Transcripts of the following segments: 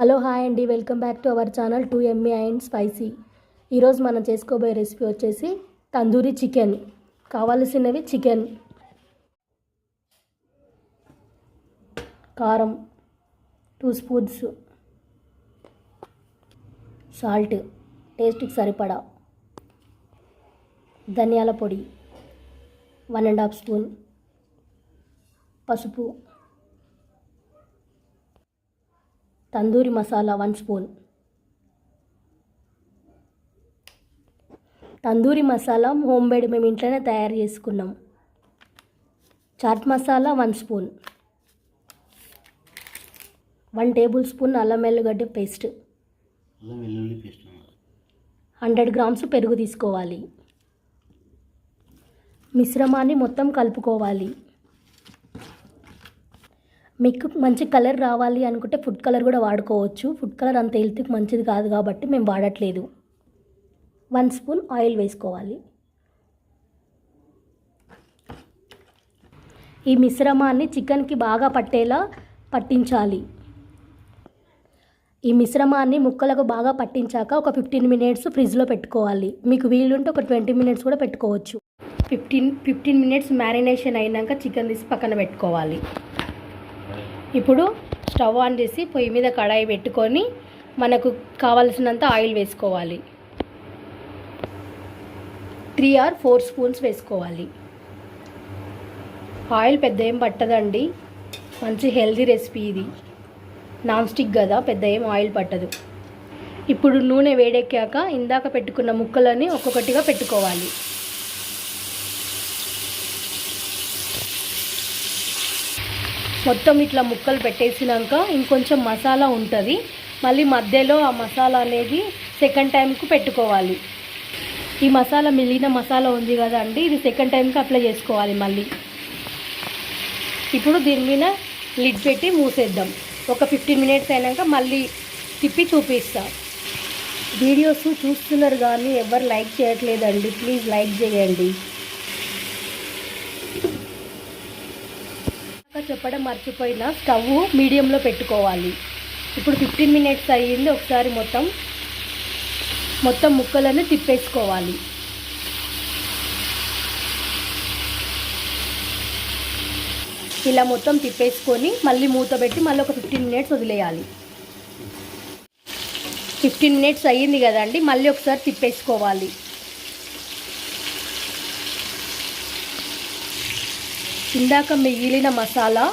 Hello hi అండి, welcome back to our channel 2ME and spicy. ఈరోజు మనం చేసుకోబోయే రెసిపీ వచ్చేసి తందూరి చికెన్. కావాల్సినవి చికెన్, కారం 2 స్పూన్స్, సాల్ట్ టేస్ట్కి సరిపడా, ధనియాల పొడి 1.5 స్పూన్, పసుపు, tandoori masala 1 spoon. Tandoori masala homemade మేము ఇంట్లోనే తయారు చేసుకున్నాం. Chaat masala 1 spoon, 1 tablespoon అల్లం వెల్లుగడ్డ పేస్ట్, 100 గ్రామ్స్ పెరుగు తీసుకోవాలి. మిశ్రమాన్ని మొత్తం కలుపుకోవాలి. మీకు మంచి కలర్ రావాలి అనుకుంటే ఫుడ్ కలర్ కూడా వాడుకోవచ్చు. ఫుడ్ కలర్ అంత హెల్త్కి మంచిది కాదు కాబట్టి మేము వాడట్లేదు. 1 స్పూన్ ఆయిల్ వేసుకోవాలి. ఈ మిశ్రమాన్ని చికెన్కి బాగా పట్టేలా పట్టించాలి. ఈ మిశ్రమాన్ని ముక్కలకు బాగా పట్టించాక ఒక 15 మినిట్స్ ఫ్రిడ్జ్లో పెట్టుకోవాలి. మీకు వీలుంటే ఒక 20 మినిట్స్ కూడా పెట్టుకోవచ్చు. 15 మినిట్స్ మ్యారినేషన్ అయినాక చికెన్ తీసి పక్కన పెట్టుకోవాలి. ఇప్పుడు స్టవ్ ఆన్ చేసి పొయ్యి మీద కడాయి పెట్టుకొని మనకు కావలసినంత ఆయిల్ వేసుకోవాలి. 3 or 4 స్పూన్స్ వేసుకోవాలి. ఆయిల్ పెద్ద ఏం పట్టదండి, మంచి హెల్తీ రెసిపీ ఇది. నాన్ స్టిక్ కదా, పెద్ద ఏం ఆయిల్ పట్టదు. ఇప్పుడు నూనె వేడెక్కాక ఇందాక పెట్టుకున్న ముక్కలని ఒక్కొక్కటిగా పెట్టుకోవాలి. మొత్తం ఇట్లా ముక్కలు పెట్టేసినాక ఇంకొంచెం మసాలా ఉంటుంది, మళ్ళీ మధ్యలో ఆ మసాలా అనేది సెకండ్ టైంకు పెట్టుకోవాలి. ఈ మసాలా మిగిలిన మసాలా ఉంది కదా అండి, ఇది సెకండ్ టైంకి అప్లై చేసుకోవాలి మళ్ళీ. ఇప్పుడు దీని మీద లిడ్ పెట్టి మూసేద్దాం. ఒక 15 మినిట్స్ అయినాక మళ్ళీ తిప్పి చూపిస్తా. వీడియోస్ చూస్తున్నారు కానీ ఎవరు లైక్ చేయట్లేదండి, ప్లీజ్ లైక్ చేయండి. చెప్పడం మర్చిపోయిన, స్టవ్ మీడియంలో పెట్టుకోవాలి. ఇప్పుడు 15 మినిట్స్ అయ్యింది. ఒకసారి మొత్తం ముక్కలను తిప్పేసుకోవాలి. ఇలా మొత్తం తిప్పేసుకొని మళ్ళీ మూత పెట్టి మళ్ళీ ఒక 15 మినిట్స్ వదిలేయాలి. 15 మినిట్స్ అయ్యింది కదండి, మళ్ళీ ఒకసారి తిప్పేసుకోవాలి. ఇందాక మిగిలిన మసాలా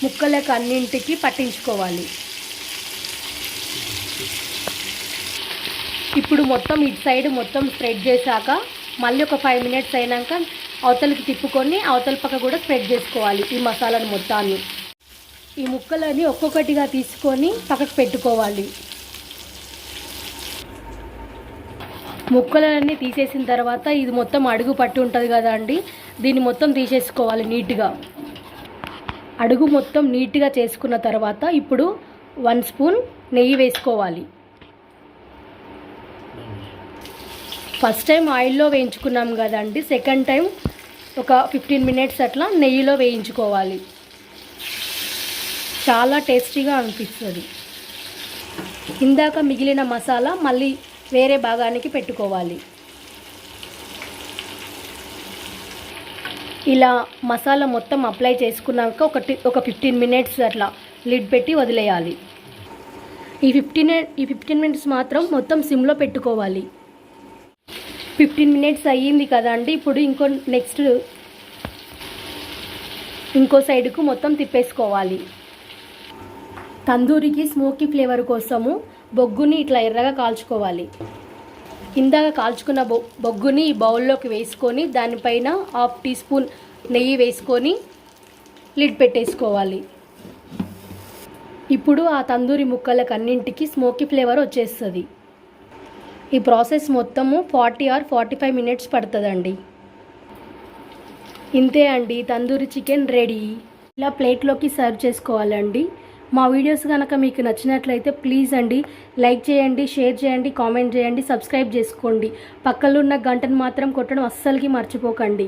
ముక్కలకు అన్నింటికి పట్టించుకోవాలి. ఇప్పుడు మొత్తం ఇటు సైడ్ మొత్తం స్ప్రెడ్ చేశాక మళ్ళీ ఒక 5 మినిట్స్ అయినాక అవతలకి తిప్పుకొని అవతల పక్క కూడా స్ప్రెడ్ చేసుకోవాలి ఈ మసాలాను మొత్తాన్ని. ఈ ముక్కలని ఒక్కొక్కటిగా తీసుకొని పక్కకు పెట్టుకోవాలి. ముక్కలన్నీ తీసేసిన తర్వాత ఇది మొత్తం అడుగు పట్టి ఉంటుంది కదా అండి, దీన్ని మొత్తం తీసేసుకోవాలి నీట్గా. అడుగు మొత్తం నీట్గా చేసుకున్న తర్వాత ఇప్పుడు 1 స్పూన్ నెయ్యి వేసుకోవాలి. ఫస్ట్ టైం ఆయిల్లో వేయించుకున్నాం కదండి, సెకండ్ టైం ఒక 15 మినిట్స్ అట్లా నెయ్యిలో వేయించుకోవాలి. చాలా టేస్టీగా అనిపిస్తుంది. ఇందాక మిగిలిన మసాలా మళ్ళీ వేరే భాగానికి పెట్టుకోవాలి. ఇలా మసాలా మొత్తం అప్లై చేసుకున్నాక ఒక 15 మినిట్స్ అట్లా లిడ్ పెట్టి వదిలేయాలి. ఈ 15 మినిట్స్ మాత్రం మొత్తం సిమ్లో పెట్టుకోవాలి. 15 మినిట్స్ అయ్యింది కదండి, ఇప్పుడు ఇంకో సైడ్కు మొత్తం తిప్పేసుకోవాలి. తందూరికి స్మోకీ ఫ్లేవర్ కోసము బొగ్గుని ఇట్లా ఎర్రగా కాల్చుకోవాలి. ఇందాక కాల్చుకున్న బొగ్గుని ఈ బౌల్లోకి వేసుకొని దానిపైన 1/2 టీ స్పూన్ నెయ్యి వేసుకొని లిడ్ పెట్టేసుకోవాలి. ఇప్పుడు ఆ తందూరి ముక్కలకు అన్నింటికి స్మోకీ ఫ్లేవర్ వచ్చేస్తుంది. ఈ ప్రాసెస్ మొత్తము 40 or 45 మినిట్స్ పడుతుందండి. ఇంతే అండి, తందూరి చికెన్ రెడీ. ఇలా ప్లేట్లోకి సర్వ్ చేసుకోవాలండి. మా వీడియోస్ కనుక మీకు నచ్చినట్లయితే ప్లీజ్ అండి లైక్ చేయండి, షేర్ చేయండి, కామెంట్ చేయండి, సబ్స్క్రైబ్ చేసుకోండి. పక్కలో ఉన్న గంటను మాత్రం కొట్టడం అస్సలకి మర్చిపోకండి.